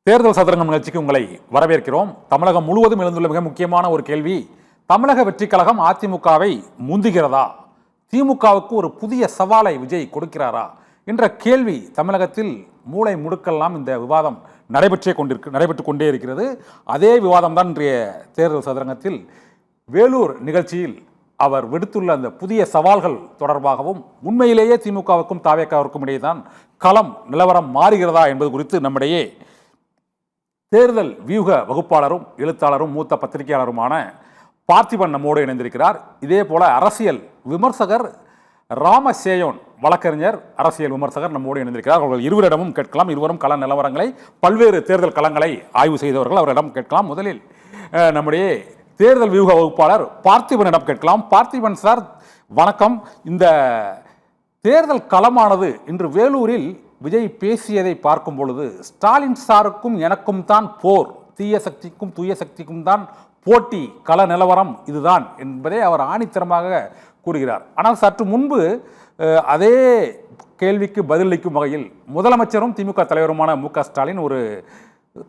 தேர்தல் சதுரங்கம் நிகழ்ச்சிக்கு உங்களை வரவேற்கிறோம். தமிழகம் முழுவதும் எழுந்துள்ள மிக முக்கியமான ஒரு கேள்வி, தமிழக வெற்றிக் கழகம் அதிமுகவை முந்துகிறதா, திமுகவுக்கு ஒரு புதிய சவாலை விஜய் கொடுக்கிறாரா என்ற கேள்வி தமிழகத்தில் மூளை முடுக்கெல்லாம் இந்த விவாதம் நடைபெற்று கொண்டே இருக்கிறது. அதே விவாதம் தான் இன்றைய தேர்தல் சதுரங்கத்தில் வேலூர் நிகழ்ச்சியில் அவர் விடுத்துள்ள அந்த புதிய சவால்கள் தொடர்பாகவும் உண்மையிலேயே திமுகவுக்கும் தாவேக்காவிற்கும் இடையே தான் களம் நிலவரம் மாறுகிறதா என்பது குறித்து நம்மிடையே தேர்தல் வியூக வகுப்பாளரும் எழுத்தாளரும் மூத்த பத்திரிகையாளருமான பார்த்திபன் நம்மோடு இணைந்திருக்கிறார். இதே போல அரசியல் விமர்சகர் ராமசேயோன் வழக்கறிஞர் அரசியல் விமர்சகர் நம்மோடு இணைந்திருக்கிறார். அவர்கள் இருவரிடமும் கேட்கலாம். இருவரும் கள நிலவரங்களை, பல்வேறு தேர்தல் களங்களை ஆய்வு செய்தவர்கள், அவரிடம் கேட்கலாம். முதலில் நம்முடைய தேர்தல் வியூக வகுப்பாளர் பார்த்திபனிடம் கேட்கலாம். பார்த்திபன் சார் வணக்கம். இந்த தேர்தல் களமானது இன்று வேலூரில் விஜய் பேசியதை பார்க்கும் பொழுது ஸ்டாலின் சாருக்கும் எனக்கும் தான் போர், தீய சக்திக்கும் தூய சக்திக்கும் தான் போட்டி, கள நிலவரம் இதுதான் என்பதை அவர் ஆணித்தரமாக கூறுகிறார். ஆனால் சற்று முன்பு அதே கேள்விக்கு பதிலளிக்கும் வகையில் முதலமைச்சரும் திமுக தலைவருமான மு.க. ஸ்டாலின் ஒரு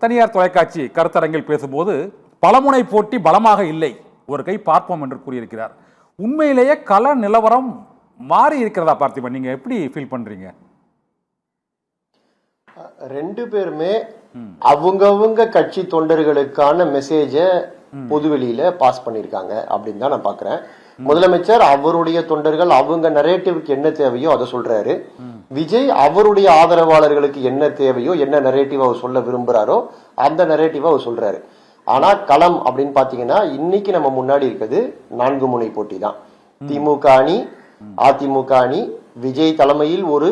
தனியார் தொலைக்காட்சி கருத்தரங்கில் பேசும்போது பலமுனை போட்டி பலமாக இல்லை, ஒரு கை பார்ப்போம் என்று கூறியிருக்கிறார். உண்மையிலேயே கள நிலவரம் மாறி இருக்கிறதா பார்த்திபன், நீங்க எப்படி ஃபீல் பண்றீங்க? ரெண்டு பேருமே அவங்கவுங்க கட்சி தொண்டர்களுக்கான மெசேஜ பொதுவெளியில பாஸ் பண்ணிருக்காங்க அப்படின்னு தான் நான் பாக்குறேன். முதலமைச்சர் அவருடைய தொண்டர்கள் அவங்க நரேட்டிவ்க்கு என்ன தேவையோ அதை சொல்றாரு. விஜய் அவருடைய ஆதரவாளர்களுக்கு என்ன தேவையோ, என்ன நரேட்டிவ் அவர் சொல்ல விரும்புறாரோ அந்த நரேட்டிவ் அவர் சொல்றாரு. ஆனா களம் அப்படின்னு பாத்தீங்கன்னா இன்னைக்கு நம்ம முன்னாடி இருக்குது 4 முனை போட்டி தான். திமுக அணி, அதிமுக அணி, விஜய் தலைமையில் ஒரு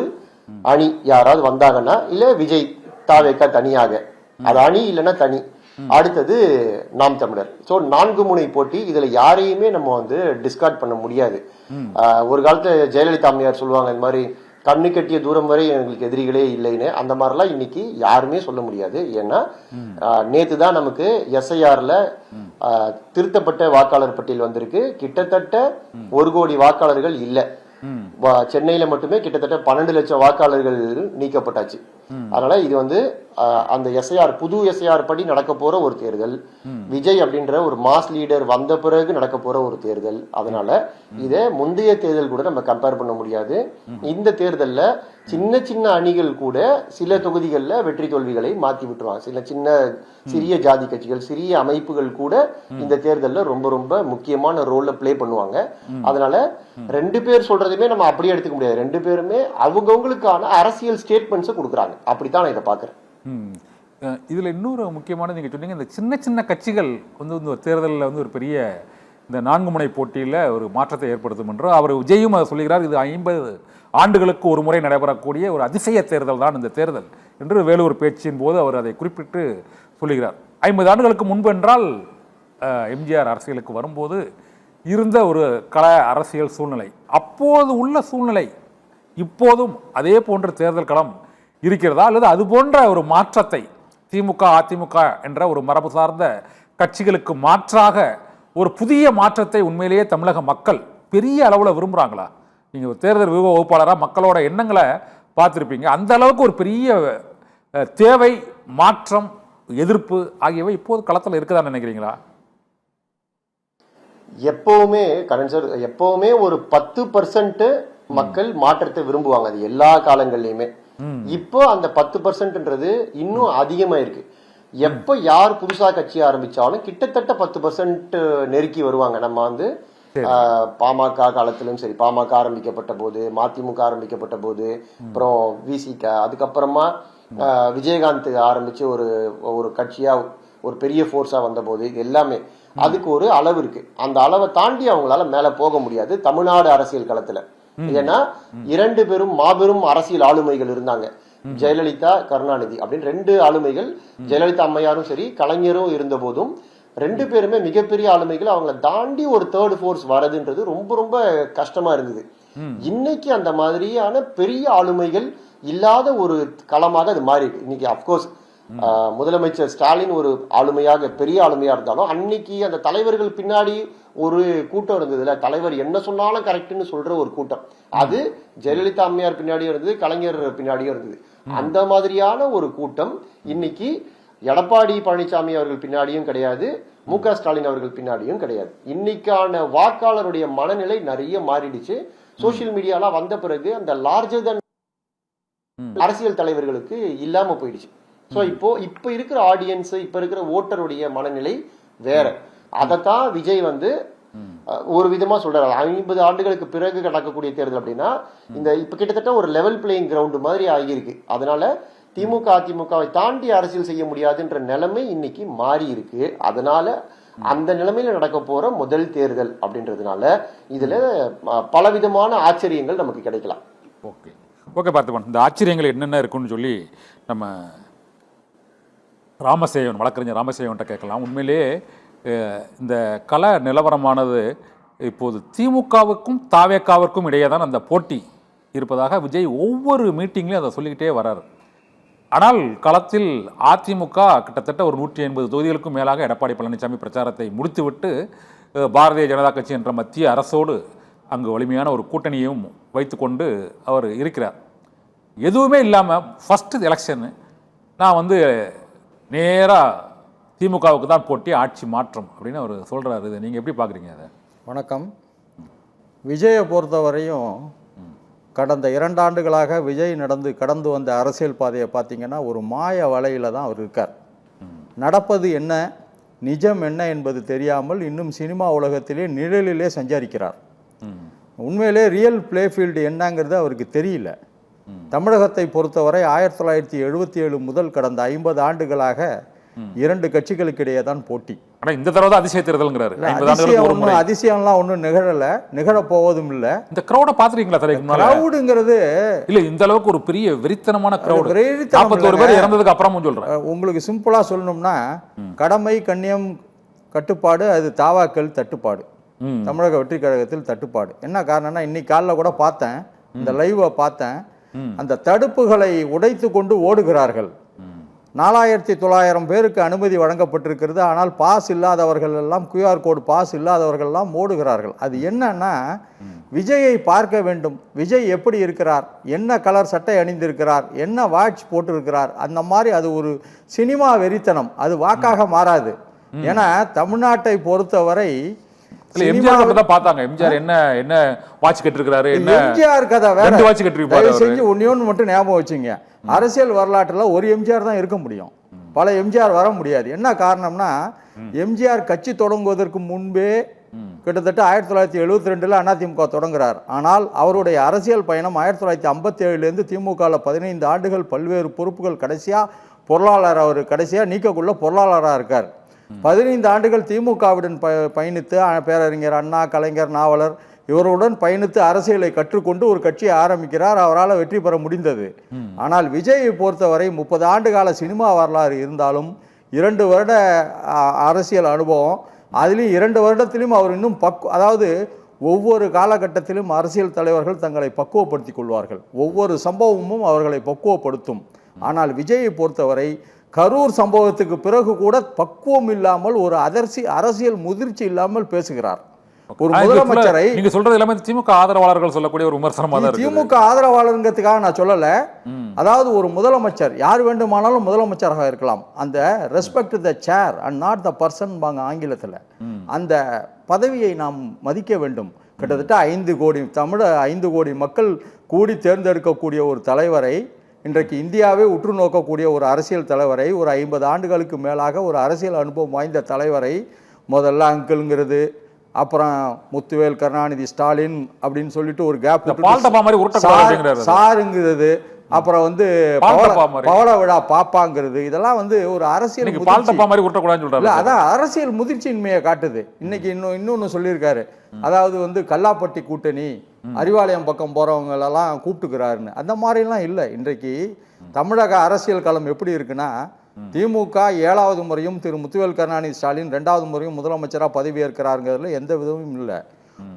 அணி யாராவது வந்தாங்கன்னா, இல்ல விஜய் தாவேக்கா தனியாக, அது அணி இல்லைன்னா தனி, அடுத்தது நாம் தமிழர். சோ 4 முனை போட்டி. இதுல யாரையுமே நம்ம டிஸ்கார்ட் பண்ண முடியாது. ஒரு காலத்துல ஜெயலலிதா அம்மையார் சொல்லுவாங்க, இந்த மாதிரி கண்ணு கட்டிய தூரம் வரை எங்களுக்கு எதிரிகளே இல்லைன்னு. அந்த மாதிரிலாம் இன்னைக்கு யாருமே சொல்ல முடியாது. ஏன்னா நேத்து தான் நமக்கு எஸ்ஐஆர்ல திருத்தப்பட்ட வாக்காளர் பட்டியல் வந்திருக்கு. கிட்டத்தட்ட 1 கோடி வாக்காளர்கள் இல்ல. சென்னையில மட்டுமே கிட்டத்தட்ட 12 லட்சம் வாக்காளர்கள் நீக்கப்பட்டாச்சு. அதனால இது அந்த எஸ்ஐஆர், புது எஸ்ஐஆர் படி நடக்க போற ஒரு தேர்தல். விஜய் அப்படின்ற ஒரு மாஸ் லீடர் வந்த பிறகு நடக்க போற ஒரு தேர்தல். அதனால இத முந்தைய தேர்தல் கூட நம்ம கம்பேர் பண்ண முடியாது. இந்த தேர்தல்ல சின்ன சின்ன அணிகள் கூட சில தொகுதிகளில் வெற்றி தோல்விகளை மாத்தி விட்டுருவாங்க. சில சிறிய ஜாதி கட்சிகள், சிறிய அமைப்புகள் கூட இந்த தேர்தலில் ரொம்ப ரொம்ப முக்கியமான ரோல்ல பிளே பண்ணுவாங்க. அதனால ரெண்டு பேர் சொல்றதுமே நம்ம அப்படியே எடுத்துக்க முடியாது. ரெண்டு பேருமே அவங்கவுங்களுக்கான அரசியல் ஸ்டேட்மெண்ட்ஸை கொடுக்குறாங்க. அப்படித்தான் நான் இதை பாக்குறேன். இதுல இன்னொரு முக்கியமான நீங்க சொன்னீங்க, இந்த சின்ன சின்ன கட்சிகள் இந்த தேர்தலில் ஒரு பெரிய இந்த 4 முனை போட்டியில் ஒரு மாற்றத்தை ஏற்படுத்தும் என்று அவர் விஜயும் அதை சொல்லுகிறார். இது 50 ஆண்டுகளுக்கு ஒரு முறை நடைபெறக்கூடிய ஒரு அதிசய தேர்தல் தான் இந்த தேர்தல் என்று வேலூர் பேச்சின் போது அவர் அதை குறிப்பிட்டு சொல்லுகிறார். 50 ஆண்டுகளுக்கு முன்பு என்றால் எம்ஜிஆர் அரசியலுக்கு வரும்போது இருந்த ஒரு கள அரசியல் சூழ்நிலை, அப்போது உள்ள சூழ்நிலை இப்போதும் அதே போன்ற தேர்தல் களம் இருக்கிறதா, அல்லது அது போன்ற ஒரு மாற்றத்தை திமுக அதிமுக என்ற ஒரு மரபு சார்ந்த கட்சிகளுக்கு மாற்றாக ஒரு புதிய மாற்றத்தை உண்மையிலேயே தமிழக மக்கள் பெரிய அளவில் விரும்புகிறாங்களா? நீங்கள் தேர்தல் வியூக வகுப்பாளராக மக்களோட எண்ணங்களை பார்த்துருப்பீங்க. அந்த அளவுக்கு ஒரு பெரிய தேவை, மாற்றம், எதிர்ப்பு ஆகியவை இப்போது களத்தில் இருக்குதான்னு நினைக்கிறீங்களா? எப்பவுமே கரண் சார், எப்பவுமே ஒரு 10% மக்கள் மாற்றத்தை விரும்புவாங்க. அது எல்லா காலங்கள்லயுமே. இப்போ அந்த 10%ன்றது இன்னும் அதிகமா இருக்கு. எப்ப யார் புதுசா கட்சி ஆரம்பிச்சாலும் கிட்டத்தட்ட 10% நெருக்கி வருவாங்க. நம்ம பாமக காலத்திலும் சரி, பாமக ஆரம்பிக்கப்பட்ட போது, மதிமுக ஆரம்பிக்கப்பட்ட போது, அப்புறம் விசிக, அதுக்கப்புறமா விஜயகாந்த் ஆரம்பிச்சு ஒரு கட்சியா ஒரு பெரிய போர்ஸா வந்த போது, எல்லாமே அதுக்கு ஒரு அளவு இருக்கு. அந்த அளவை தாண்டி அவங்களால மேல போக முடியாது தமிழ்நாடு அரசியல் களத்துல. ஏன்னா 2 பேரும் மாபெரும் அரசியல் ஆளுமைகள் இருந்தாங்க. ஜெயலலிதா, கருணாநிதி அப்படின்னு 2 ஆளுமைகள். ஜெயலலிதா அம்மையாரும் சரி, கலைஞரும் இருந்த போதும் 2 பேருமே மிகப்பெரிய ஆளுமைகள். அவங்களை தாண்டி ஒரு தேர்ட் ஃபோர்ஸ் வரதுன்றது ரொம்ப ரொம்ப கஷ்டமா இருந்தது. இன்னைக்கு அந்த மாதிரியான பெரிய ஆளுமைகள் இல்லாத ஒரு களமாக அது மாறி இருக்கு. இன்னைக்கு அப்கோர்ஸ் முதலமைச்சர் ஸ்டாலின் ஒரு ஆளுமையாக, பெரிய ஆளுமையா இருந்தாலும் அன்னைக்கு அந்த தலைவர்கள் பின்னாடி ஒரு கூட்டம் இருந்ததுல, தலைவர் என்ன சொன்னாலும் கரெக்ட்னு சொல்ற ஒரு கூட்டம். அது ஜெயலலிதா அம்மையார் பின்னாடியும் இருந்தது, கலைஞர் பின்னாடியும் இருந்தது. அந்த மாதிரியான ஒரு கூட்டம் இன்னைக்கு எடப்பாடி பழனிசாமி அவர்கள் பின்னாடியும் கிடையாது, மு.க. ஸ்டாலின் அவர்கள் பின்னாடியும் கிடையாது. இன்னைக்கான வாக்காளருடைய மனநிலை நிறைய மாறிடுச்சு. சோசியல் மீடியாலாம் வந்த பிறகு அந்த லார்ஜர் தன் அரசியல் தலைவர்களுக்கு இல்லாம போயிடுச்சு. ஸோ இப்போ இருக்கிற ஆடியன்ஸ், இப்ப இருக்கிற ஓட்டருடைய மனநிலை வேற. அதைத்தான் விஜய் ஒரு விதமா சொல்றாரு. 50 ஆண்டுகளுக்கு பிறகு நடக்கக்கூடிய தேர்தல் அப்படின்னா இந்த இப்ப கிட்டத்தட்ட ஒரு லெவல் பிளேயிங் கிரவுண்ட் மாதிரி ஆகியிருக்கு. அதனால திமுக அதிமுகவை தாண்டி அரசியல் செய்ய முடியாதுன்ற நிலைமை இன்னைக்கு மாறி இருக்கு. அதனால அந்த நிலைமையில நடக்க போற முதல் தேர்தல் அப்படின்றதுனால இதுல பலவிதமான ஆச்சரியங்கள் நமக்கு கிடைக்கலாம். ஓகே ஓகே பார்த்திபன், இந்த ஆச்சரியங்கள் என்னென்ன இருக்குன்னு சொல்லி நம்ம ராமசேவன், வழக்கறிஞர் ராமசேவன்கிட்ட கேட்கலாம். உண்மையிலேயே இந்த கள நிலவரமானது இப்போது திமுகவுக்கும் தாவேக்காவிற்கும் இடையே தான் அந்த போட்டி இருப்பதாக விஜய் ஒவ்வொரு மீட்டிங்லையும் அதை சொல்லிக்கிட்டே வர்றார். ஆனால் களத்தில் அதிமுக கிட்டத்தட்ட ஒரு 180 தொகுதிகளுக்கும் மேலாக எடப்பாடி பழனிசாமி பிரச்சாரத்தை முடித்துவிட்டு பாரதிய ஜனதா கட்சி என்ற மத்திய அரசோடு அங்கு வலிமையான ஒரு கூட்டணியையும் வைத்துக்கொண்டு அவர் இருக்கிறார். எதுவுமே இல்லாமல் ஃபஸ்ட்டு எலெக்ஷனு நான் நேராக திமுகவுக்கு தான் போட்டி, ஆட்சி மாற்றம் அப்படின்னு அவர் சொல்கிறாரு. இதை நீங்கள் எப்படி பார்க்குறீங்க? அதை வணக்கம். விஜயை பொறுத்தவரையும் கடந்த 2 ஆண்டுகளாக விஜய் கடந்து வந்த அரசியல் பாதையை பார்த்தீங்கன்னா ஒரு மாய வலையில் தான் அவர் இருக்கார். நடப்பது என்ன, நிஜம் என்ன என்பது தெரியாமல் இன்னும் சினிமா உலகத்திலே நிழலிலே சஞ்சரிக்கிறார். உண்மையிலே ரியல் பிளே ஃபீல்டு என்னங்கிறது அவருக்கு தெரியல. தமிழகத்தை பொறுத்தவரை 1977 முதல் கடந்த 50 ஆண்டுகளாக 2 கட்சிகளுக்கு இடையே தான் போட்டி. ஆனால் இந்த தடவை தான் அதிசய தேர்தல்ங்கிறாரு. அதிசயம்லாம் ஒன்றும் நிகழப்போவதும் இல்லை. இந்த கிரௌடை பார்த்துருக்கீங்களா? கிரௌடுங்கிறது இல்லை, இந்த அளவுக்கு ஒரு பெரிய வெறித்தனமான கிரௌடு. 41 பேர் இறந்ததுக்கு அப்புறமும் சொல்கிறேன். உங்களுக்கு சிம்பிளாக சொல்லணும்னா கடமை, கண்ணியம், கட்டுப்பாடு, அது தாவாக்கள் தட்டுப்பாடு, தமிழக வெற்றி கழகத்தில் தட்டுப்பாடு. என்ன காரணம்னா இன்னைக்கு காலைல கூட பார்த்தேன், இந்த லைவை பார்த்தேன். அந்த தடுப்புகளை உடைத்து கொண்டு ஓடுகிறார்கள். 4900 பேருக்கு அனுமதி வழங்கப்பட்டிருக்கிறது. ஆனால் பாஸ் இல்லாதவர்கள் எல்லாம், QR கோடு பாஸ் இல்லாதவர்கள் எல்லாம் ஓடுகிறார்கள். அது என்னன்னா விஜயை பார்க்க வேண்டும். விஜய் எப்படி இருக்கிறார், என்ன கலர் சட்டை அணிந்திருக்கிறார், என்ன வாட்ச் போட்டிருக்கிறார், அந்த மாதிரி அது ஒரு சினிமா வெறித்தனம். அது வாக்காக மாறாது. ஏன்னா தமிழ்நாட்டை பொறுத்தவரை எம்ஜிஆர் கதை வேற. செஞ்சு ஒன்னு மட்டும் ஞாபகம் வச்சுங்க, அரசியல் வரலாற்றுல ஒரு எம்ஜிஆர் தான் இருக்க முடியும், பல எம்ஜிஆர் வர முடியாது. என்ன காரணம்னா எம்ஜிஆர் கட்சி தொடங்குவதற்கு முன்பே கிட்டத்தட்ட 1972 அதிமுக தொடங்குறார். ஆனால் அவருடைய அரசியல் பயணம் 1957 திமுக 15 ஆண்டுகள் பல்வேறு பொறுப்புகள், கடைசியா பொருளாளர், அவர் கடைசியா நீக்கக்குள்ள பொருளாளராக இருக்கார். 15 ஆண்டுகள் திமுகவுடன் பயணித்து பேரறிஞர் அண்ணா, கலைஞர், நாவலர் இவருடன் பயணித்து அரசியலை கற்றுக்கொண்டு ஒரு கட்சியை ஆரம்பிக்கிறார். அவரால் வெற்றி பெற முடிந்தது. ஆனால் விஜயை பொறுத்தவரை 30 ஆண்டு கால சினிமா வரலாறு இருந்தாலும் 2 வருட அரசியல் அனுபவம், அதுலேயும் 2 வருடத்திலும் அவர் இன்னும் அதாவது ஒவ்வொரு காலகட்டத்திலும் அரசியல் தலைவர்கள் தங்களை பக்குவப்படுத்திக் கொள்வார்கள். ஒவ்வொரு சம்பவமும் அவர்களை பக்குவப்படுத்தும். ஆனால் விஜயை பொறுத்தவரை கரூர் சம்பவத்துக்கு பிறகு கூட பக்குவம் இல்லாமல், ஒரு அரசியல் முதிர்ச்சி இல்லாமல் பேசுகிறார். ஒரு முதலமைச்சரை நீங்க சொல்றது எல்லாமே திமுக ஆதரவாளர்கள் சொல்லக்கூடிய ஒரு விமர்சனமா தான் இருக்கு. திமுக ஆதரவாளருங்கிறதுக்காக நான் சொல்லல. அதாவது ஒரு முதலமைச்சர் யார் வேண்டுமானாலும் முதலமைச்சராக இருக்கலாம். அந்த respect the chair and not the person பாங்க ஆங்கிலத்தில். அந்த பதவியை நாம் மதிக்க வேண்டும். கிட்டத்தட்ட 5 கோடி மக்கள் கூடி தேர்ந்தெடுக்கக்கூடிய ஒரு தலைவரை, இன்றைக்கு இந்தியாவே உற்று நோக்கக்கூடிய ஒரு அரசியல் தலைவரை, ஒரு 50 ஆண்டுகளுக்கு மேலாக ஒரு அரசியல் அனுபவம் வாய்ந்த தலைவரை முதல்ல அங்கிள்ங்கிறது, அப்புறம் முத்துவேல், கருணாநிதி, ஸ்டாலின் அப்படின்னு சொல்லிட்டு ஒரு கேப் சாருங்கிறது, அப்புறம் பவள விழா பாப்பாங்கிறது, இதெல்லாம் ஒரு அரசியல் அதான் அரசியல் முதிர்ச்சியின்மையை காட்டுது. இன்னைக்கு இன்னொன்னு சொல்லியிருக்காரு, அதாவது கல்லாப்பட்டி கூட்டணி அறிவாலயம் பக்கம் போறவங்களெல்லாம் கூப்பிட்டுக்கிறாருன்னு. அந்த மாதிரிலாம் இல்லை. இன்றைக்கு தமிழக அரசியல் களம் எப்படி இருக்குன்னா, திமுக 7வது முறையும் திரு முத்துவேல் கருணாநிதி ஸ்டாலின் 2வது முறையும் முதலமைச்சராக பதவியேற்கிறாருங்கிறதுல எந்த விதமும் இல்லை.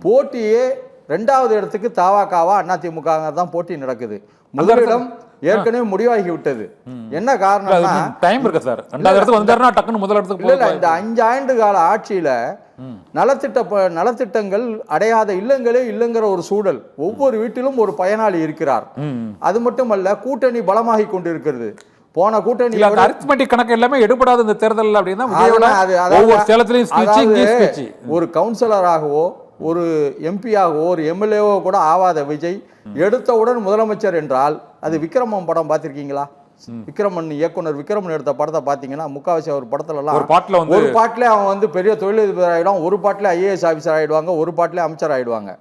போட்டியே 2வது இடத்துக்கு தாவாக்காவா அதிமுக தான் போட்டி நடக்குது. முதலிடம் ஏற்கனவே முடிவாகி விட்டது. என்ன காரணம்னா டைம் இருக்கு சார். 2வது இடத்துக்கு வந்தாருன்னா டக்குன்னு முதல் இடத்துக்கு இல்ல. இந்த 5 ஆண்டு கால ஆட்சியில நலத்திட்டங்கள் அடையாத இல்லங்களே இல்லைங்கிற ஒரு சூழல். ஒவ்வொரு வீட்டிலும் ஒரு பயனாளி இருக்கிறார். அது மட்டுமல்ல, கூட்டணி பலமாகி கொண்டிருக்கிறது. போன கூட்டணி இல்ல, அந்த அரித்மெட்டிக் கணக்கு எல்லாமே எடுபடாத இந்த தேர்தல் அப்படின்னா விஜயோட ஒவ்வொரு சேலத்திலையும் ஸ்பீச் இங்கே ஸ்பீச். ஒரு கவுன்சிலராகவோ ஒரு எம்பியாகவோ ஒரு எம்எல்ஏவோ கூட ஆவாத விஜய் எடுத்தவுடன் முதலமைச்சர் என்றால் அது விக்ரமன் படம் பார்த்திருக்கீங்களா? விக்ரமன் இயக்குனர் விக்ரமன் எடுத்த படத்தை பார்த்தீங்கன்னா முக்காவாசி ஒரு படத்துல எல்லாம் ஒரு பாட்டிலே அவன் வந்து பெரிய தொழிலதிபர் ஆயிடுவான், ஒரு பாட்டிலே ஐஏஎஸ் ஆஃபீஸர் ஆயிடுவாங்க, ஒரு பாட்டிலே அமைச்சர் ஆயிடுவாங்க.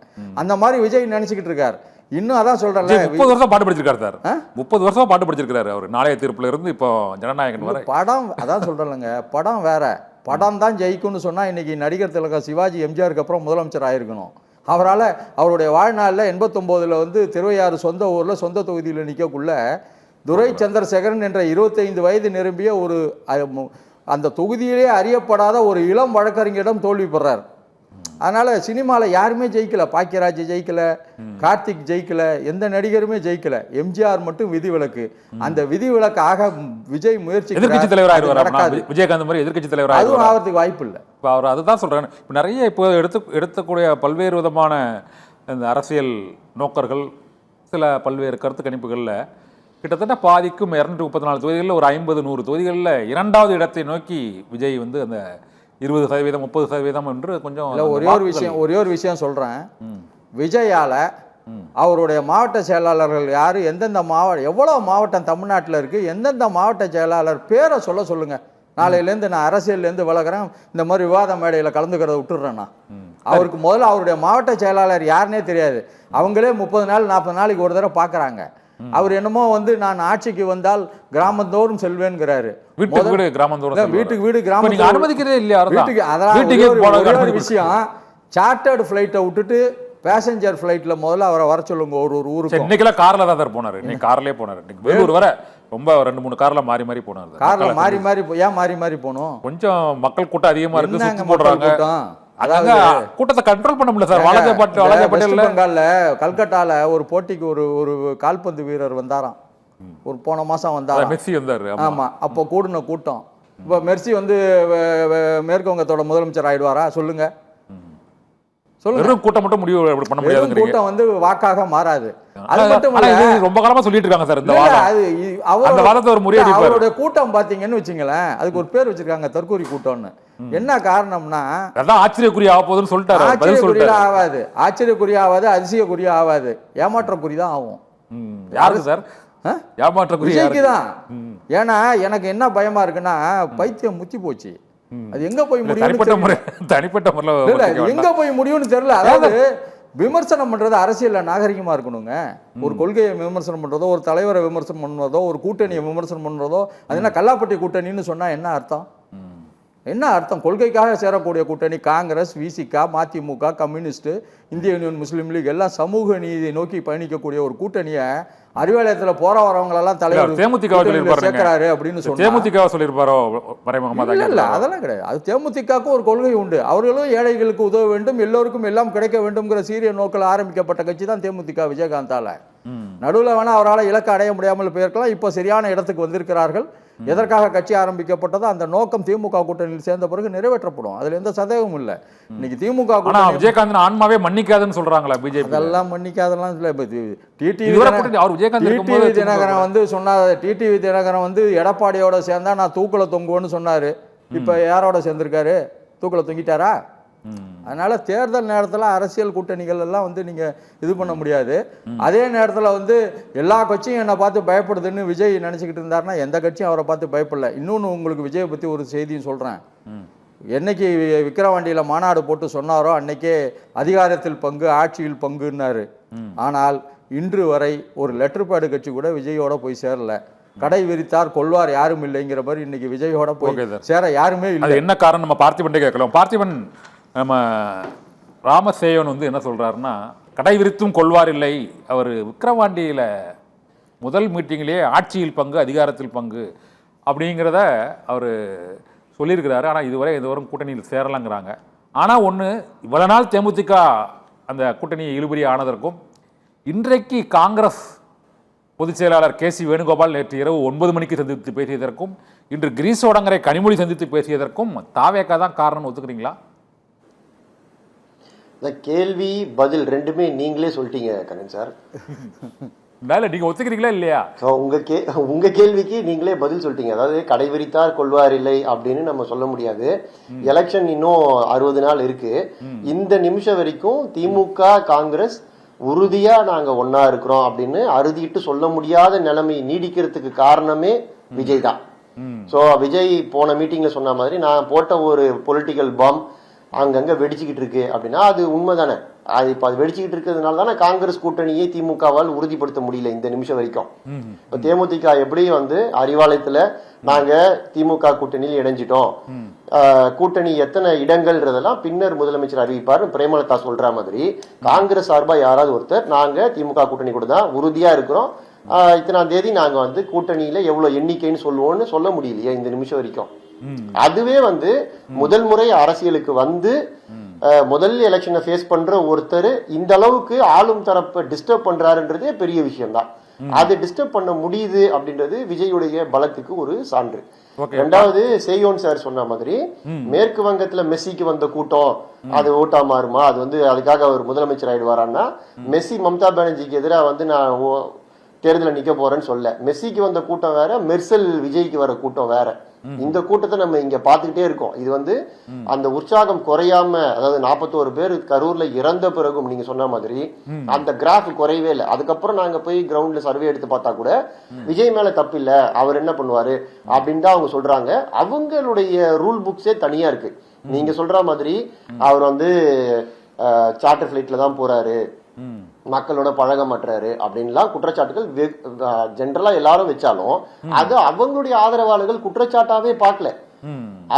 அந்த மாதிரி விஜய் நினைச்சுக்கிட்டு இருக்காரு. இன்னும் அதான் சொல்றேன்ல, 30 வருஷம் பாட்டு படிச்சிருக்காரு சார். 30 வருஷம் பாட்டு படிச்சிருக்காரு அவர். நாளைய தீர்ப்புல இருந்து இப்போ ஜனநாயகன் வரை. படம் அதான் சொல்றேன்லங்க, படம் வேற. படம் தான் ஜெயிக்கும்னு சொன்னா இன்னைக்கு நடிகர் திலகம் சிவாஜி எம்ஜிஆருக்கு அப்புறம் முதலமைச்சர் ஆயிருக்கணும். அவரால் அவருடைய வாழ்நாளில் 89 வந்து திருவையாறு சொந்த ஊரில் சொந்த தொகுதியில் நிற்கக்குள்ள துரை சந்திரசேகரன் என்ற 25 வயது நிரம்பிய ஒரு அந்த தொகுதியிலே அறியப்படாத ஒரு இளம் வழக்கறிஞரிடம் தோல்வி பெறார். அதனால சினிமாவில் யாருமே ஜெயிக்கல. பாக்கியராஜ் ஜெயிக்கல, கார்த்திக் ஜெயிக்கல, எந்த நடிகருமே ஜெயிக்கல. எம்ஜிஆர் மட்டும் விதிவிலக்கு. அந்த விதிவிலக்காக விஜய் முயற்சி எதிர்கட்சி தலைவராக விஜயகாந்த் மாதிரி எதிர்கட்சி தலைவர் அதுவும் ஆகிறதுக்கு வாய்ப்பு இல்லை. இப்போ அவர் அதுதான் சொல்றேன். இப்போ நிறைய இப்போ எடுத்தக்கூடிய பல்வேறு விதமான இந்த அரசியல் நோக்கர்கள் சில பல்வேறு கருத்து கணிப்புகளில் கிட்டத்தட்ட பாதிக்கும் 234 தொகுதிகளில் ஒரு 50-100 தொகுதிகளில் 2வது இடத்தை நோக்கி விஜய் வந்து அந்த 20% 30% என்று கொஞ்சம் ஒரே ஒரு விஷயம் சொல்றேன். விஜயால அவருடைய மாவட்ட செயலாளர்கள் யாரு, எந்தெந்த மாவட்டம், எவ்வளவு மாவட்டம் தமிழ்நாட்டில் இருக்கு, எந்தெந்த மாவட்ட செயலாளர் பேரை சொல்லுங்க. நாளையிலேருந்து நான் அரசியல்லேருந்து விலகிறேன், இந்த மாதிரி விவாத மேடையில் கலந்துக்கிறத விட்டுடுறேன்னா அவருக்கு முதல்ல அவருடைய மாவட்ட செயலாளர் யாருன்னே தெரியாது. அவங்களே 30 நாள் 40 நாளைக்கு ஒரு தடவை பார்க்குறாங்க. அவர் என்னமோ வந்து நான் ஆட்சிக்கு வந்தால் கிராமந்தோறும் செல்வேன்கிறாரு. வீட்டுக்கு வீடு கிராமம் அனுமதிக்கிறதே இல்லையா? வீட்டுக்கு விஷயம் சார்ட்டர்டு ஃபிளைட்டை விட்டுட்டு பேசஞ்சர் ஃபிளைட்ல முதல்ல அவரை வர சொல்லுங்க ஒரு ஊருக்கு. இன்னைக்கெல்லாம் கார்ல தான் சார் போனாரு. இன்னைக்கு கார்லயே போனாரு. வேலூர் வர ரொம்ப 2-3 கார்ல மாறி மாறி போனாரு. கார்ல மாறி ஏன் மாறி போனோம்? கொஞ்சம் மக்கள் கூட்டம் அதிகமா இருக்கு, சுத்தி போடுறாங்க. அதாவது கூட்டத்தை கண்ட்ரோல் பண்ண முடியல சார். வெஸ்ட் பெங்கால்ல கல்கட்டால ஒரு போட்டிக்கு ஒரு கால்பந்து வீரர் வந்தாராம். ஒரு போன மாசம் வந்தாரு, மெர்சி வந்தாரு. ஆமா, அப்போ கூடின கூட்டம். இப்போ மெர்சி வந்து மேற்கு வங்கத்தோட முதலமைச்சர் ஆயிடுவாரா? சொல்லுங்க. கூட்டம் மட்டும் முடிவு பண்ண முடியாது. கூட்டம் வந்து வாக்காக மாறாது. அது மட்டும் ரொம்ப காலமா சொல்லிட்டு இருக்காங்க சார். அவருடைய கூட்டம் பாத்தீங்கன்னு வச்சுங்களேன், அதுக்கு ஒரு பேர் வச்சிருக்காங்க, தற்கூரி கூட்டம்னு. என்ன காரணம்னா ஆச்சரியக்குரிய ஆகுதுன்னு சொல்லிட்டாரு. ஆகாது, ஆச்சரியக்குரிய ஆகாது, அதிசயக்குரிய ஆகாது, ஏமாற்றக்குறி தான் ஆகும். யாருக்கு சார்? விஜய்க்கு தான். ஏன்னா எனக்கு என்ன பயமா இருக்குன்னா, பைத்தியம் முத்தி போச்சு. அது எங்க போய் முடியும், தனிப்பட்ட முறையில் எங்க போய் முடியும்னு தெரியல. அதாவது விமர்சனம் பண்றது அரசியல்ல நாகரிகமா இருக்கணுங்க. ஒரு கொள்கையை விமர்சனம் பண்றதோ, ஒரு தலைவரை விமர்சனம் பண்றதோ, ஒரு கூட்டணியை விமர்சனம் பண்றதோ, அது என்ன கல்லாப்பட்டி கூட்டணின்னு சொன்னா என்ன அர்த்தம்? என்ன அர்த்தம்? கொள்கைக்காக சேரக்கூடிய கூட்டணி காங்கிரஸ், விசிக, மதிமுக, கம்யூனிஸ்ட், இந்திய யூனியன் முஸ்லீம் லீக் எல்லாம் சமூக நீதியை நோக்கி பயணிக்கக்கூடிய ஒரு கூட்டணியை அறிவாலயத்தில் போற வரவங்களெல்லாம் தலைவர் சேர்க்கிறாரு அப்படின்னு சொல்லியிருப்பாரோ? இல்ல, அதெல்லாம் கிடையாது. அது தேமுதிகவுக்கு ஒரு கொள்கை உண்டு. அவர்களும் ஏழைகளுக்கு உதவ வேண்டும், எல்லோருக்கும் எல்லாம் கிடைக்க வேண்டும்ங்கிற சீரிய நோக்கில் ஆரம்பிக்கப்பட்ட கட்சி தான் தேமுதிக விஜயகாந்தால. நடுவில் வேணா அவரால் இலக்கு அடைய முடியாமல் போயிருக்கலாம். இப்போ சரியான இடத்துக்கு வந்திருக்கிறார்கள். எதற்காக கட்சி ஆரம்பிக்கப்பட்டதோ அந்த நோக்கம் திமுக கூட்டணியில் சேர்ந்த பிறகு நிறைவேற்றப்படும். அதுல எந்த சந்தேகமும் இல்லை. இன்னைக்கு திமுக விஜயகாந்த் ஆன்மாவே மன்னிக்காதுன்னு சொல்றாங்களா பிஜேபி? அதெல்லாம் மன்னிக்காதெல்லாம் இல்லை. டிடிவி தினகரன் வந்து சொன்னார், டிடிவி தினகரன் வந்து எடப்பாடியோட சேர்ந்தா நான் தூக்குல தொங்குவேன்னு சொன்னாரு. இப்ப யாரோட சேர்ந்திருக்காரு? தூக்குல தொங்கிட்டாரா? அதனால தேர்தல் நேரத்தில் அரசியல் கூட்டணிகள் எல்லாம் வந்து நீங்க இது பண்ண முடியாது. அதே நேரத்தில் வந்து எல்லா கட்சியும் என்னை பார்த்து பயப்படுதுன்னு விஜய் நினைச்சுக்கிட்டு இருந்தாருன்னா எந்த கட்சியும் அவரை பார்த்து பயப்படல. இன்னொன்று உங்களுக்கு விஜயை பத்தி ஒரு செய்தியும் சொல்றேன். என்னைக்கு விக்கிரவாண்டியில மாநாடு போட்டு சொன்னாரோ அன்னைக்கே அதிகாரத்தில் பங்கு, ஆட்சியில் பங்குன்னாரு. ஆனால் இன்று வரை ஒரு லெட்டர் பேடு கட்சி கூட விஜயோட போய் சேரல. கடை விரித்தார் கொள்வார் யாரும் இல்லைங்கிற மாதிரி இன்னைக்கு விஜயோட போய் சேர யாருமே இல்லை. என்ன காரணம் நம்ம பார்த்திபன் கேட்கலாம். பார்த்திபன், நம்ம ராமசேவன் வந்து என்ன சொல்றாருன்னா, கடை விரித்தும் கொள்வார் இல்லை. அவர் விக்கிரவாண்டியில முதல் மீட்டிங்லேயே ஆட்சியில் பங்கு, அதிகாரத்தில் பங்கு அப்படிங்கிறத அவர் சொல்லியிருக்கிறாரு. ஆனால் இதுவரை கூட்டணியில் சேரலாங்கிறாங்க. ஆனால் ஒன்று, இவ்வளவு நாள் தேமுதிக அந்த கூட்டணியை இழுபறி ஆனதற்கும், இன்றைக்கு காங்கிரஸ் பொதுச் செயலாளர் கேசி வேணுகோபால் நேற்று இரவு 9 மணிக்கு சந்தித்து பேசியதற்கும், இன்று கிரீஷோடங்கரை கனிமொழி சந்தித்து பேசியதற்கும் தாவேகா தான் காரணம். ஒத்துக்கிறீங்களா? கேள்வி பதில் ரெண்டுமே நீங்களே சொல்லிட்டீங்க கண்ணன் சார். மேல நீங்க ஒத்துக்கிறீங்களா இல்லையா? உங்க கேள்விக்கு நீங்களே பதில் சொல்லிட்டீங்க. அதாவது கடைவிரித்தார் கொள்வார் இல்லை அப்படின்னு நம்ம சொல்ல முடியாது. எலெக்ஷன் இன்னும் 60 நாள் இருக்கு. இந்த நிமிஷம் வரைக்கும் திமுக காங்கிரஸ் உறுதியா நாங்க ஒன்னா இருக்கிறோம் அப்படின்னு அறுதிட்டு சொல்ல முடியாத நிலைமை நீடிக்கிறதுக்கு காரணமே விஜய் தான். சோ விஜய் போன மீட்டிங்ல சொன்ன மாதிரி நான் போட்ட ஒரு பொலிட்டிக்கல் பாம் அங்கங்க வெடிச்சுக்கிட்டு இருக்கு அப்படின்னா அது உண்மைதானே. அது இப்ப அது வெடிச்சுக்கிட்டு இருக்கிறதுனால தானே காங்கிரஸ் கூட்டணியை திமுகவால் உறுதிப்படுத்த முடியல இந்த நிமிஷம் வரைக்கும். இப்ப தேமுதிக எப்படி அறிவாலயத்துல நாங்க திமுக கூட்டணியில் இணைஞ்சிட்டோம், கூட்டணி எத்தனை இடங்கள்ன்றதெல்லாம் பின்னர் முதலமைச்சர் அறிவிப்பார் பிரேமலதா சொல்ற மாதிரி, காங்கிரஸ் சார்பா யாராவது ஒருத்தர் நாங்க திமுக கூட்டணி கூட தான் உறுதியா இருக்கிறோம், இத்தனாம் தேதி நாங்க கூட்டணியில எவ்வளவு எண்ணிக்கைன்னு சொல்லுவோம்னு சொல்ல முடியலையே இந்த நிமிஷம் வரைக்கும். அதுவே முதல் முறை அரசியலுக்கு முதல் எலெக்ஷனை ஃபேஸ் பண்ற ஒருத்தர் இந்த அளவுக்கு ஆளும் தரப்பை டிஸ்டர்ப் பண்றாருன்றதே பெரிய விஷயம் தான். அது டிஸ்டர்ப் பண்ண முடியுது அப்படின்றது விஜயுடைய பலத்துக்கு ஒரு சான்று. ரெண்டாவது சேயோன் சார் சொன்ன மாதிரி மேற்கு வங்கத்துல மெஸ்ஸிக்கு வந்த கூட்டம் அது ஓட்டா மாறுமா, அது அதுக்காக அவர் முதலமைச்சர் ஆயிடுவாரான்னா, மெஸ்ஸி மம்தா பானர்ஜிக்கு எதிராக நான் தேர்தலில் நிக்க போறேன்னு சொல்ல, மெஸ்ஸிக்கு வந்த கூட்டம் வேற, மெர்சல் விஜய்க்கு வர கூட்டம் வேற. இந்த கூட்டத்தை நம்ம இங்க பாத்துக்கிட்டே இருக்கோம். இது அந்த உற்சாகம் குறையாம, அதாவது 41 பேர் கரூர்ல இறந்த பிறகும் நீங்க சொன்ன மாதிரி அந்த கிராஃப் குறையவே இல்லை. அதுக்கப்புறம் நாங்க போய் கிரவுண்ட்ல சர்வே எடுத்து பார்த்தா கூட விஜய் மேல தப்பு இல்ல, அவர் என்ன பண்ணுவாரு அப்படின்னு தான் அவங்க சொல்றாங்க. அவங்களுடைய ரூல் புக்ஸே தனியா இருக்கு. நீங்க சொல்ற மாதிரி அவர் சார்ட்டர் பிளைட்ல தான் போறாரு, மக்களோட பழக மாட்டாரு அப்படின்லாம் குற்றச்சாட்டுகள் ஜெனரலா எல்லாரும் வச்சாலும் அது அவங்களுடைய ஆதரவாளர்கள் குற்றச்சாட்டாவே பார்க்கல.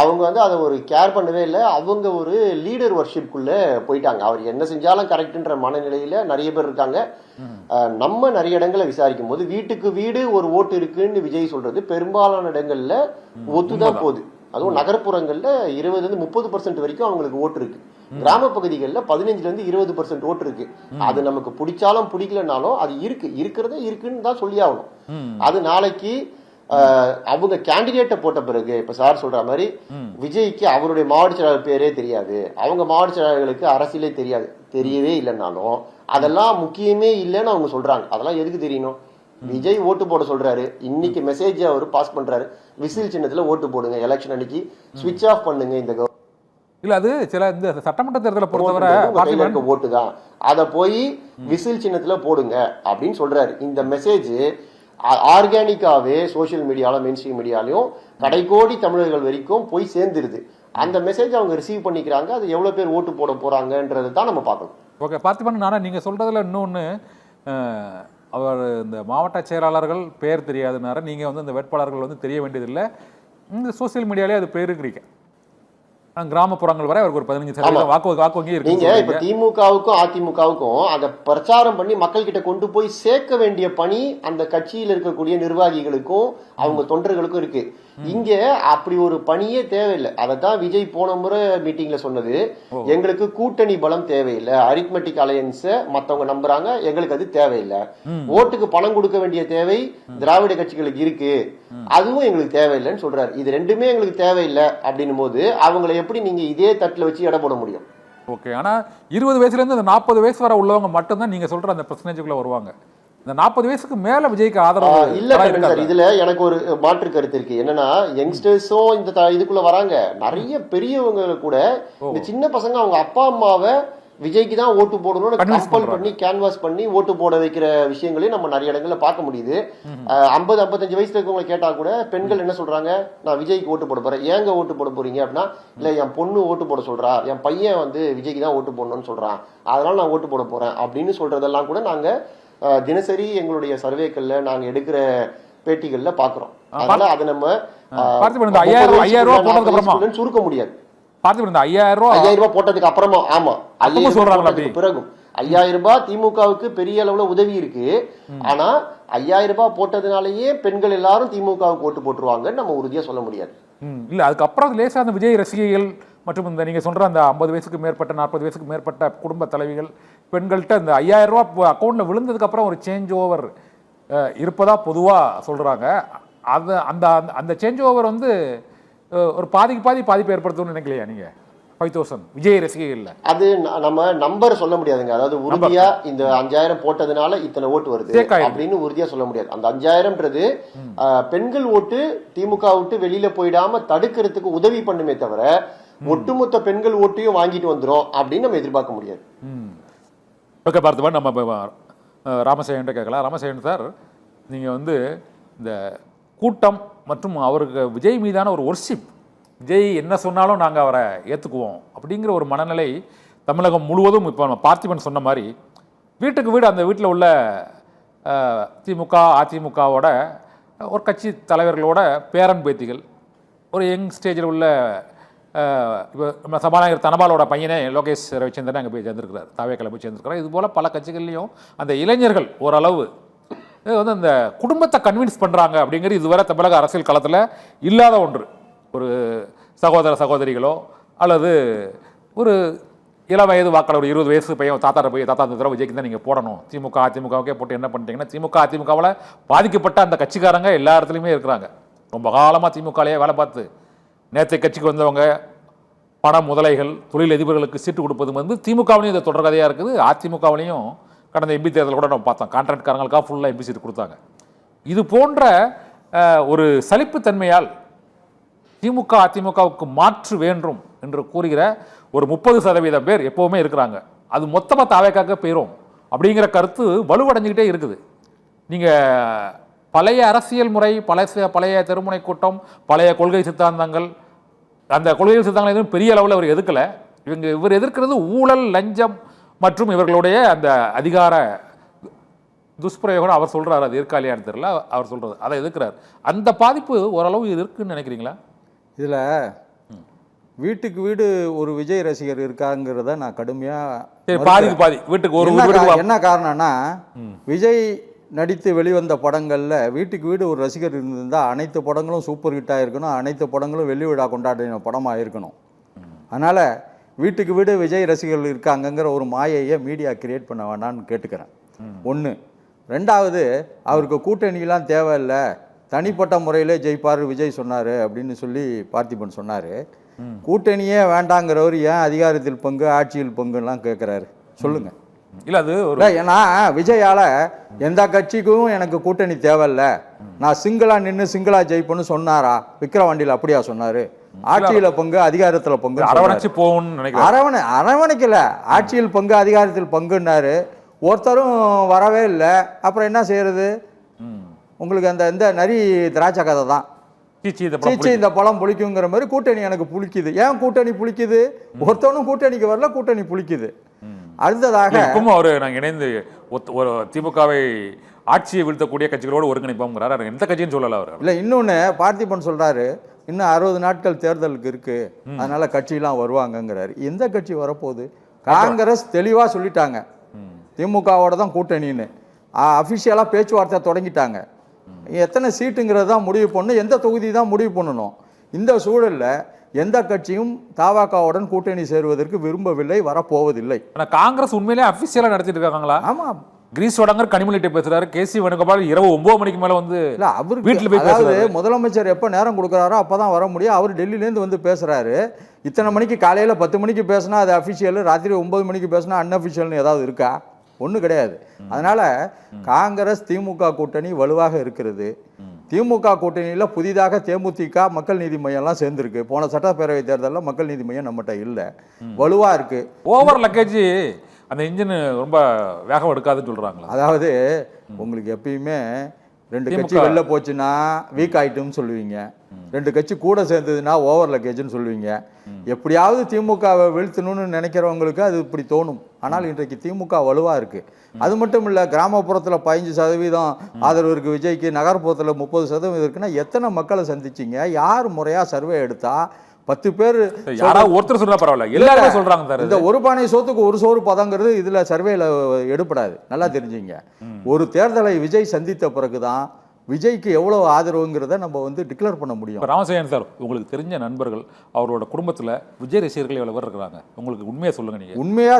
அவங்க அதை ஒரு கேர் பண்ணவே இல்லை. அவங்க ஒரு லீடர் வர்ஷிப்குள்ள போயிட்டாங்க. அவர் என்ன செஞ்சாலும் கரெக்ட்ன்ற மனநிலையில நிறைய பேர் இருக்காங்க. நம்ம நிறைய இடங்களை விசாரிக்கும் போது வீட்டுக்கு வீடு ஒரு ஓட்டு இருக்குன்னு விஜய் சொல்றது பெரும்பாலான இடங்கள்ல ஒத்துதான் போகுது. அதுவும் நகர்ப்புறங்கள்ல 20-30% வரைக்கும் அவங்களுக்கு ஓட்டு இருக்கு. கிராம பகுதிகளில் 15-20% ஓட்டு இருக்கு. அது நமக்கு பிடிச்சாலும் பிடிக்கலனாலும் அது இருக்கிறதே இருக்குன்னு தான் சொல்லி ஆகணும். அது நாளைக்கு அவங்க கேண்டிடேட்டை போட்ட பிறகு, இப்ப சார் சொல்ற மாதிரி விஜய்க்கு அவருடைய மாவட்ட செயலாளர் பேரே தெரியாது, அவங்க மாவட்ட செயலாளர்களுக்கு அரசியலே தெரியவே இல்லைன்னாலும் அதெல்லாம் முக்கியமே இல்லைன்னு அவங்க சொல்றாங்க. அதெல்லாம் எதுக்கு தெரியணும்? விஜய் ஓட்டு போட சொல்றாரு, இன்னைக்கு மெசேஜ் அவர் பாஸ் பண்றாரு, விசில் சின்னத்துல ஓட்டு போடுங்க, எலெக்ஷன் அன்னைக்கு ஸ்விட்ச் ஆஃப் பண்ணுங்க இந்த இல்ல. அது சில இந்த சட்டமன்ற தேர்தலை பொறுத்தவரை ஓட்டு தான், அதை போய் விசில் சின்னத்துல போடுங்க அப்படின்னு சொல்றாரு. இந்த மெசேஜ் ஆர்கானிக்காவே சோசியல் மீடியால மெயின் ஸ்ட்ரீம் மீடியாலையும் கடைக்கோடி தமிழர்கள் வரைக்கும் போய் சேர்ந்துருது. அந்த மெசேஜ் அவங்க ரிசீவ் பண்ணிக்கிறாங்க. அது எவ்வளவு பேர் ஓட்டு போட போறாங்கன்றது தான் நம்ம பார்க்கணும். ஓகே பார்த்திபன், நானா நீங்க சொல்றதுல இன்னொன்னு, அவர் இந்த மாவட்ட செயலாளர்கள் பேர் தெரியாதுனார நீங்க இந்த வேட்பாளர்கள் தெரிய வேண்டியதில்லை, இந்த சோசியல் மீடியாலே அது பேருக்கிறீங்க. கிராமப்புறங்கள் வரை அவருக்கு ஒரு 15% வாக்கு வங்கி இருக்கு. நீங்க இப்ப திமுகவுக்கும் அதிமுகவுக்கும் அதை பிரச்சாரம் பண்ணி மக்கள் கிட்ட கொண்டு போய் சேர்க்க வேண்டிய பணி அந்த கட்சியில் இருக்கக்கூடிய நிர்வாகிகளுக்கும் அவங்க தொண்டர்களுக்கும் இருக்கு. இங்க அப்படி ஒரு பணியே தேவையில்லை. அதைத்தான் விஜய் போன முறை மீட்டிங்ல சொன்னது, எங்களுக்கு கூட்டணி பலம் தேவையில்லை, அரித்மெட்டிக் அலையன்ஸ் மத்தவங்க நம்புறாங்க, எங்களுக்கு அது தேவையில்லை. ஓட்டுக்கு பணம் கொடுக்க வேண்டிய தேவை திராவிட கட்சிகளுக்கு இருக்கு, அதுவும் எங்களுக்கு தேவையில்லைன்னு சொல்றாரு. இது ரெண்டுமே எங்களுக்கு தேவையில்லை அப்படின்னும் போது அவங்களை எப்படி நீங்க இதே தட்டுல வச்சு எடை போட முடியும்? ஓகே, ஆனா 20 வயசுல இருந்து அந்த 40 வயசு வரை உள்ளவங்க மட்டும்தான் நீங்க சொல்ற அந்த பெர்சன்டேஜ்க்குள்ள வருவாங்க. இந்த 40 வயசுக்கு மேல விஜய்க்கு ஆதரவு இல்ல. இதுல எனக்கு ஒரு மாற்று கருத்து இருக்கு. என்னன்னா யங்ஸ்டர்ஸும் இந்த இதுக்குள்ள வராங்க. நிறைய பெரியவங்க கூட இந்த சின்ன பசங்க அவங்க அப்பா அம்மாவை விஜய்க்கு தான் ஓட்டு போடணும்னு கம்பல் பண்ணி கேன்வாஸ் பண்ணி ஓட்டு போட வைக்கிற விஷயங்களையும் நம்ம நிறைய இடங்கள்ல பார்க்க முடியுது. 50-55 வயசுல இருக்கவங்க கேட்டா கூட பெண்கள் என்ன சொல்றாங்க, நான் விஜய்க்கு ஓட்டு போட போறேன். ஏங்க ஓட்டு போட போறீங்க அப்படின்னா, இல்ல என் பொண்ணு ஓட்டு போட சொல்றா, என் பையன் விஜய்க்கு தான் ஓட்டு போடணும்னு சொல்றான், அதனால நான் ஓட்டு போட போறேன் அப்படின்னு சொல்றதெல்லாம் கூட நாங்க தினசரி எங்களுடைய சர்வேக்கள்ல நாங்க எடுக்கிற பேட்டிகள்ல பாக்குறோம். அதனால அதை நம்ம 5000 ரூபாய் சுருக்க முடியாது. 5000 ரூபாய் போட்டதுக்கு அப்புறமா, ஆமா 5000 பிறகும் 5000 ரூபாய் திமுகவுக்கு பெரிய அளவுல உதவி இருக்கு. ஆனா 5000 ரூபாய் போட்டதுனாலயே பெண்கள் எல்லாரும் திமுகவுக்கு ஓட்டு போட்டுருவாங்கன்னு நம்ம உறுதியா சொல்ல முடியாது. இல்ல, அதுக்கப்புறம் லேசா அந்த விஜய் ரசிகைகள் மற்றும் இந்த நீங்க சொல்ற அந்த 50 வயசுக்கு மேற்பட்ட 40 வயசுக்கு மேற்பட்ட குடும்ப தலைவிகள் பெண்கள்கிட்ட இந்த 5000 ரூபாய் அக்கௌண்ட்ல விழுந்ததுக்கு அப்புறம் ஒரு சேஞ்ச் ஓவர் இருப்பதா பொதுவா சொல்றாங்க. அது அந்த அந்த சேஞ்ச் ஓவர் ஒரு பாதிப்பு ஏற்படுத்தும்னு நினைக்கலையா நீங்க? 5,000 விஜய் ரசிகர்கள். அது நம்ம நம்பர் சொல்ல முடியாதுங்க. அதாவது உறுதியா இந்த 5,000 போட்டதுனால இத்தனை ஓட்டு வருது அப்படின்னு உறுதியா சொல்ல முடியாது. அந்த 5,000ன்றது பெண்கள் ஓட்டு திமுக விட்டு வெளியில போயிடாம தடுக்கிறதுக்கு உதவி பண்ணுமே தவிர ஒட்டுமொத்த பெண்கள் ஓட்டையும் வாங்கிட்டு வந்துரும் அப்படின்னு நம்ம எதிர்பார்க்க முடியாது. ஓகே பார்த்துப்பா, நம்ம ராமசேகன் கேட்கலாம். ராமசேகன் சார், நீங்க வந்து இந்த கூட்டம் மற்றும் அவருக்கு விஜய் மீதான ஒரு ஒர்ஷிப், விஜய் என்ன சொன்னாலும் நாங்கள் அவரை ஏற்றுக்குவோம் அப்படிங்கிற ஒரு மனநிலை தமிழகம் முழுவதும் இப்போ நம்ம பார்த்திபன் சொன்ன மாதிரி வீட்டுக்கு வீடு அந்த வீட்டில் உள்ள திமுக அதிமுகவோட ஒரு கட்சி தலைவர்களோட பேரன் பேத்திகள், ஒரு யங் ஸ்டேஜில் உள்ள இப்போ நம்ம சபாநாயகர் தனபாலோட பையனே லோகேஷ் ரவிச்சந்திரன் அங்கே போய் சேர்ந்துருக்கிறார், தாவேக்கால போய் சேர்ந்துருக்கிறார். இது போல் பல கட்சிகள்லையும் அந்த இளைஞர்கள் ஓரளவு வந்து அந்த குடும்பத்தை கன்வின்ஸ் பண்ணுறாங்க அப்படிங்கிறது இதுவரை தமிழக அரசியல் களத்தில் இல்லாத ஒன்று. ஒரு சகோதர சகோதரிகளோ அல்லது ஒரு இளம் வயது வாக்காளர், ஒரு 20 வயசு பையன் தாத்தா போய் தாத்தா இந்த தடவை விஜய்க்கு தான் நீங்கள் போடணும், திமுக அதிமுகவுக்கே போட்டு என்ன பண்ணிட்டீங்கன்னா, திமுக அதிமுகவில் பாதிக்கப்பட்ட அந்த கட்சிக்காரங்க எல்லா இடத்துலையுமே இருக்கிறாங்க. ரொம்ப காலமாக திமுகலையே வேலை பார்த்து நேற்று கட்சிக்கு வந்தவங்க, பண முதலைகள், தொழிலதிபர்களுக்கு சீட்டு கொடுப்பது வந்து திமுகவிலையும் இது தொடர் கதையாக இருக்குது. அதிமுகவிலையும் கடந்த எம்பி தேர்தல் கூட நம்ம பார்த்தோம், கான்ட்ராக்ட்காரங்களுக்காக ஃபுல்லாக எம்பி சீட்டு கொடுத்தாங்க. இது போன்ற ஒரு சலிப்புத்தன்மையால் திமுக அதிமுகவுக்கு மாற்று வேண்டும் என்று கூறுகிற ஒரு 30% பேர் எப்பவுமே இருக்கிறாங்க. அது மொத்தமாக தாவேக்காக போயிடும் அப்படிங்கிற கருத்து வலுவடைஞ்சுக்கிட்டே இருக்குது. நீங்கள் பழைய அரசியல் முறை, பழைய தெருமுனை கூட்டம், பழைய கொள்கை சித்தாந்தங்கள், அந்த கொள்கை சித்தாந்தங்கள் எதுவும் பெரிய அளவில் அவர் எதிர்க்கலை. இவர் எதிர்க்கிறது ஊழல், லஞ்சம் மற்றும் இவர்களுடைய அந்த அதிகார துஷ்பிரயோகம். அவர் சொல்கிறார், அது இருக்காலையான்னு தெரியல, அவர் சொல்கிறது அதை எதிர்க்கிறார். அந்த பாதிப்பு ஓரளவு இருக்குன்னு நினைக்கிறீங்களா? இதில் வீட்டுக்கு வீடு ஒரு விஜய் ரசிகர் இருக்காங்கிறத நான் கடுமையாக பாதி வீட்டுக்கு ஒரு என்ன காரணம்னா, விஜய் நடித்து வெளிவந்த படங்களில் வீட்டுக்கு வீடு ஒரு ரசிகர் இருந்திருந்தால் அனைத்து படங்களும் சூப்பர் ஹிட்டாக இருக்கணும், அனைத்து படங்களும் வெள்ளி விழா கொண்டாடின படமாக இருக்கணும். அதனால் வீட்டுக்கு வீடு விஜய் ரசிகர்கள் இருக்காங்கங்கிற ஒரு மாயையை மீடியா கிரியேட் பண்ண வேண்டாம்னு கேட்டுக்கிறேன். ஒன்று. ரெண்டாவது, அவருக்கு கூட்டணிலாம் தேவையில்லை, தனிப்பட்ட முறையிலே ஜெயிப்பார் விஜய் சொன்னார் அப்படின்னு சொல்லி பார்த்திபன் சொன்னார். கூட்டணியே வேண்டாங்கிறவர் ஏன் அதிகாரத்தில் பங்கு ஆட்சியில் பங்குலாம் கேட்குறாரு சொல்லுங்க. இல்லை அது ஏன்னா விஜயால எந்த கட்சிக்கும் எனக்கு கூட்டணி தேவையில்ல, நான் சிங்கிளா நின்று சிங்கிளா ஜெயிப்பேன்னு சொன்னாரா? விக்கிரவாண்டியில் அப்படியா சொன்னாரு? ஆட்சியில பங்கு அதிகாரத்தில் பங்கு அரவணைச்சு போகணும்னு அரவணைக்கல, ஆட்சியில் பங்கு அதிகாரத்தில் பங்குன்னாரு. ஒருத்தரும் வரவே இல்லை. அப்புறம் என்ன செய்யறது? உங்களுக்கு அந்த இந்த நரி திராட்சை கதை தான். சீச்சி இந்த பழம் புளிக்குங்கிற மாதிரி கூட்டணி எனக்கு புளிக்குது. ஏன் கூட்டணி புளிக்குது? ஒருத்தவனும் கூட்டணிக்கு வரல, கூட்டணி புளிக்குது. அடுத்ததாக அவரு நாங்கள் இணைந்து ஒரு திமுகவை ஆட்சியை வீழ்த்தக்கூடிய கட்சிகளோடு ஒருங்கிணைப்போங்கிறார். எந்த கட்சியும் சொல்லல அவர். இல்லை, இன்னொன்று பார்த்திபன் சொல்றாரு, இன்னும் 60 நாட்கள் தேர்தலுக்கு இருக்கு, அதனால கட்சியெல்லாம் வருவாங்கங்கிறாரு. எந்த கட்சி வரப்போகுது? காங்கிரஸ் தெளிவாக சொல்லிட்டாங்க திமுகவோட தான் கூட்டணின்னு. அஃபிஷியலாக பேச்சுவார்த்தை தொடங்கிட்டாங்க. எத்தனை சீட்டுங்கிறது தான் முடிவு பண்ணணும், எந்த தொகுதி தான் முடிவு பண்ணணும். இந்த சூழலில் எந்த கட்சியும் தவாகாவுடன் கூட்டணி சேருவதற்கு விரும்பவில்லை, வரப்போவதில்லை. ஆனால் காங்கிரஸ் உண்மையிலேயே அஃபிஷியலாக நடத்திட்டு இருக்காங்களா? ஆமாம். கிரீஸ் வடங்கர் கனிமொழிட்ட பேசுறாரு, கேசி வேணுகோபால் இரவு 9 மணிக்கு மேலே வந்து இல்லை அவர் வீட்டில் போய் அதாவது முதலமைச்சர் எப்போ நேரம் கொடுக்குறாரோ அப்போ தான் வர முடியும். அவர் டெல்லியிலேருந்து வந்து பேசுகிறாரு. இத்தனை மணிக்கு காலையில் 10 மணிக்கு பேசினா அது அஃபிஷியல், ராத்திரி 9 மணிக்கு பேசினா அன்அஃபிஷியல்னு ஏதாவது இருக்கா? ஒன்றும் கிடையாது. அதனால காங்கிரஸ் திமுக கூட்டணி வலுவாக இருக்கிறது. திமுக கூட்டணியில் புதிதாக தேமுதிக மக்கள் நீதி மையம்லாம் சேர்ந்துருக்கு. போன சட்டப்பேரவை தேர்தலில் மக்கள் நீதி மையம் நம்மகிட்ட இல்லை, வலுவாக இருக்கு. ஓவர் லக்கேஜ் அந்த இன்ஜின் ரொம்ப வேகம் எடுக்காதுன்னு சொல்றாங்களா? அதாவது உங்களுக்கு எப்பயுமே 2 கட்சி வெளில போச்சுன்னா வீக் ஆயிட்டுன்னு சொல்லுவீங்க, 2 கட்சி கூட சேர்ந்ததுன்னா ஓவர் லக்கேஜ்னு சொல்லுவீங்க. எப்படியாவது திமுகவை வீழ்த்தணும்னு நினைக்கிறவங்களுக்கு அது இப்படி தோணும். ஆனால் இன்றைக்கு திமுக வலுவாக இருக்கு. அது மட்டும் இல்லை, கிராமப்புறத்தில் 15% ஆதரவு இருக்கு விஜய்க்கு, நகர்ப்புறத்தில் 30% இருக்குன்னா எத்தனை மக்களை சந்திச்சிங்க? யார் முறையாக சர்வே எடுத்தா 10 பேர் யாராவது ஒருத்தர் சொன்னா பரவாயில்ல, எல்லாருமே சொல்றாங்க. இந்த ஒரு பானை சோத்துக்கு ஒரு சோறு பதங்கிறது இதுல சர்வேல எடுப்படாது, நல்லா தெரிஞ்சுங்க. ஒரு தேர்தலை விஜய் சந்தித்த பிறகுதான் விஜய்க்கு எவ்வளவு ஆதரவுங்கிறத நம்ம வந்து டிக்ளேர் பண்ண முடியும். ராமசேகரன் சார், உங்களுக்கு தெரிஞ்ச நண்பர்கள் அவரோட குடும்பத்துல விஜய் ரசிகர்கள் எவ்வளவு பேர் இருக்கிறாங்க? உங்களுக்கு உண்மையா சொல்லுங்க. நீங்க உண்மையா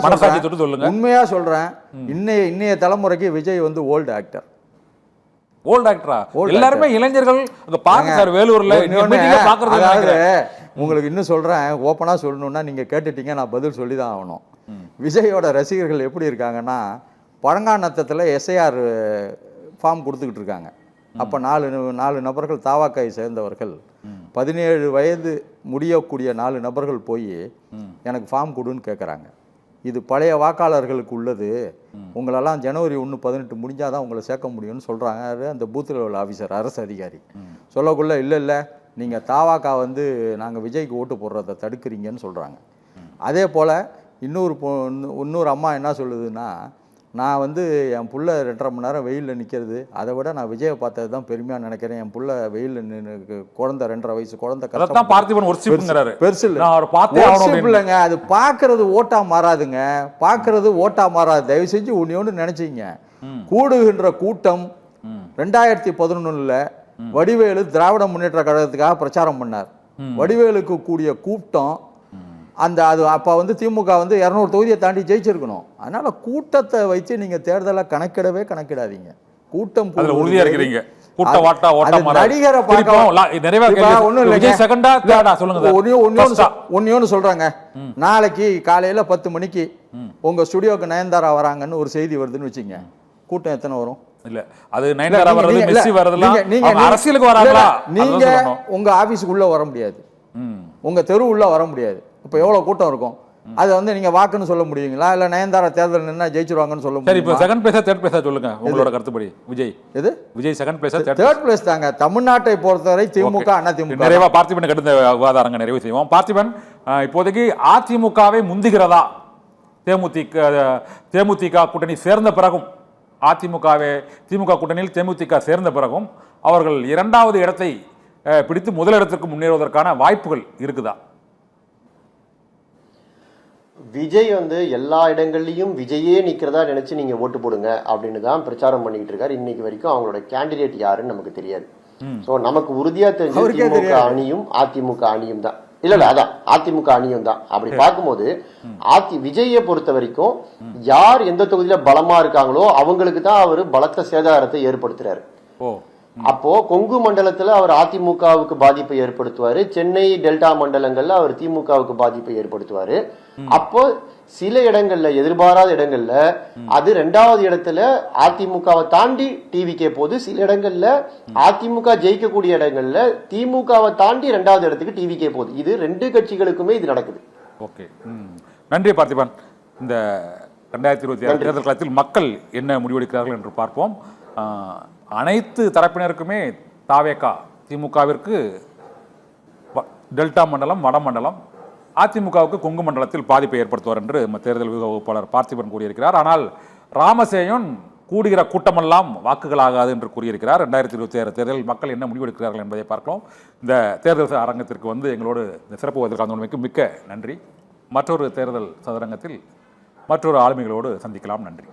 சொல்லுங்க. உண்மையா சொல்றேன். இன்னைய தலைமுறைக்கு விஜய் வந்து ஓல்டு ஆக்டர். ஓல்ட் ஆக்டரா? எல்லாருமே இளைஞர்கள் அங்க பாருங்க சார், வேலூர்ல பாக்குறது. அதாவது உங்களுக்கு இன்னும் சொல்றேன், ஓப்பனா சொல்லணும்னா நீங்க கேட்டுட்டீங்க, நான் பதில் சொல்லி தான் ஆகணும். விஜயோட ரசிகர்கள் எப்படி இருக்காங்கன்னா, பழங்காநத்தத்தில் எஸ்ஐஆர் ஃபார்ம் கொடுத்துக்கிட்டு இருக்காங்க. அப்போ நாலு நபர்கள் தாவாக்காயை சேர்ந்தவர்கள் 17 வயது முடியக்கூடிய 4 நபர்கள் போய் எனக்கு ஃபார்ம் கொடுன்னு கேட்குறாங்க. இது பழைய வாக்காளர்களுக்கு உள்ளது, உங்களெல்லாம் ஜனவரி 1-18 முடிஞ்சாதான் உங்களை சேர்க்க முடியும்னு சொல்கிறாங்க அந்த பூத்தில் உள்ள ஆஃபீஸர், அரசு அதிகாரி. சொல்லக்குள்ள இல்லை நீங்கள் தாவாக்கா நாங்கள் விஜய்க்கு ஓட்டு போடுறதை தடுக்கிறீங்கன்னு சொல்கிறாங்க. அதே போல் இன்னொரு அம்மா என்ன சொல்லுதுன்னா, நான் என் புள்ள 2.5 மணி நேரம் வெயிலில் நிற்கிறது, அதை விட நான் விஜயை பார்த்தது தான் பெருமையாக நினைக்கிறேன். என் புள்ள வெயிலில் குழந்தை 2.5 வயசு குழந்தை பெருசு இல்லைங்க. அது பார்க்கறது ஓட்டா மாறாதுங்க, பார்க்கறது ஓட்டா மாறாது. தயவு செஞ்சு ஒன்று நினைச்சிங்க, கூடுகின்ற கூட்டம் 2011 வடிவேலு திராவிட முன்னேற்ற கழகத்துக்காக பிரச்சாரம் பண்ணார். வடிவேலுக்கு கூடிய கூட்டம் அது அப்போ திமுக 200 தொகுதியை தாண்டி ஜெயிச்சிருக்கணும். அதனால கூட்டத்தை வைத்து நீங்க தேர்தலை கணக்கிடாதீங்க. கூட்டம் உறுதியா இருக்கிறீங்க. நடிகரை ஒன்னு சொல்றாங்க, நாளைக்கு காலையில 10 மணிக்கு உங்க ஸ்டுடியோக்கு நயன்தாரா வராங்கன்னு ஒரு செய்தி வருதுன்னு வச்சுங்க, கூட்டம் எத்தனை வரும்? இல்ல அது நயன்தாரா வர்றது, மெஸ்ஸி வர்றதெல்லாம் அவங்க அரசியலுக்கு வராங்களா? நீங்க உங்க ஆபீஸ்க்குள்ள வர முடியாது, உங்க தெரு உள்ள வர முடியாது. இப்போ எவ்வளவு கூட்டம் இருக்கும்? அது நீங்க வாக்குன்னு சொல்ல முடியுங்களா? இல்ல நயன்தாரா தேர்தல் நின்னா ஜெயிச்சிருவாங்கன்னு சொல்ல முடியும்? சரி, இப்போ செகண்ட் பிளேஸா தேர்ட் பிளேஸா சொல்லுங்க உங்களோட கருத்துப்படி. விஜய் செகண்ட் பிளேஸா தேர்ட் பிளேஸ் தாங்க. தமிழ்நாட்டை பொறுத்தவரை திமுக அண்ணா திமுக. நிறைவா பார்த்திபன் கடுத்த விவாதாரங்க நிறைவு செய்வோம். பார்த்திபன், இப்போதைக்கு அதிமுகவை முந்துகிறதா தேமுதிக கூட்டணி சேர்ந்த பிறகும், திமுக கூட்டணியில் தேமுதிக சேர்ந்த பிறகும் அவர்கள் 2வது இடத்தை பிடித்து முதலிடத்திற்கு முன்னேறுவதற்கான வாய்ப்புகள் இருக்குதா? விஜய் எல்லா இடங்கள்லையும் விஜயே நிக்கிறதா நினைச்சு நீங்க ஓட்டு போடுங்க அப்படின்னு தான் பிரச்சாரம் பண்ணிட்டு இருக்காரு. இன்னைக்கு வரைக்கும் அவங்களோட கேண்டிடேட் யாருன்னு நமக்கு தெரியாது. சோ நமக்கு உறுதியா தெரிஞ்ச திமுக அணியும் அதிமுக அணியும் தான். இல்ல அதான் அதிமுக அணியும் தான். அப்படி பார்க்கும்போது விஜயை பொறுத்த வரைக்கும் யார் எந்த தொகுதியில பலமா இருக்காங்களோ அவங்களுக்கு தான் அவரு பலத்த சேதாரத்தை ஏற்படுத்துறாரு. அப்போ கொங்கு மண்டலத்துல அவர் அதிமுகவுக்கு பாதிப்பை ஏற்படுத்துவாரு, சென்னை டெல்டா மண்டலங்கள்ல அவர் திமுகவுக்கு பாதிப்பை ஏற்படுத்துவாரு. அப்போ சில இடங்கள்ல, எதிர்பாராத இடங்கள்ல அது 2வது இடத்துல அதிமுகவை தாண்டி டிவிகே போகுது. சில இடங்கள்ல அதிமுக ஜெயிக்கக்கூடிய இடங்கள்ல திமுகவை தாண்டி 2வது இடத்துக்கு டிவிகே போகுது. இது 2 கட்சிகளுக்குமே இது நடக்குது. ஓகே, நன்றி பார்த்திபன். இந்த 2026 தேர்தல் காலத்தில் மக்கள் என்ன முடிவெடுக்கிறார்கள் என்று பார்ப்போம். அனைத்து தரப்பினருக்குமே தாவேகா திமுகவிற்கு டெல்டா மண்டலம், வடமண்டலம், அதிமுகவுக்கு கொங்கு மண்டலத்தில் பாதிப்பை ஏற்படுத்துவார் என்று தேர்தல் வகுப்பாளர் பார்த்திபன் கூறியிருக்கிறார். ஆனால் ராமசேயன் கூடுகிற கூட்டமெல்லாம் வாக்குகளாகாது என்று கூறியிருக்கிறார். 2026 தேர்தலில் மக்கள் என்ன முடிவெடுக்கிறார்கள் என்பதை பார்க்கலாம். இந்த தேர்தல் அரங்கத்திற்கு எங்களோடு இந்த சிறப்பு வந்திருக்காங்க, மிக்க நன்றி. மற்றொரு தேர்தல் சதுரங்கத்தில் மற்றொரு ஆளுமைகளோடு சந்திக்கலாம். நன்றி.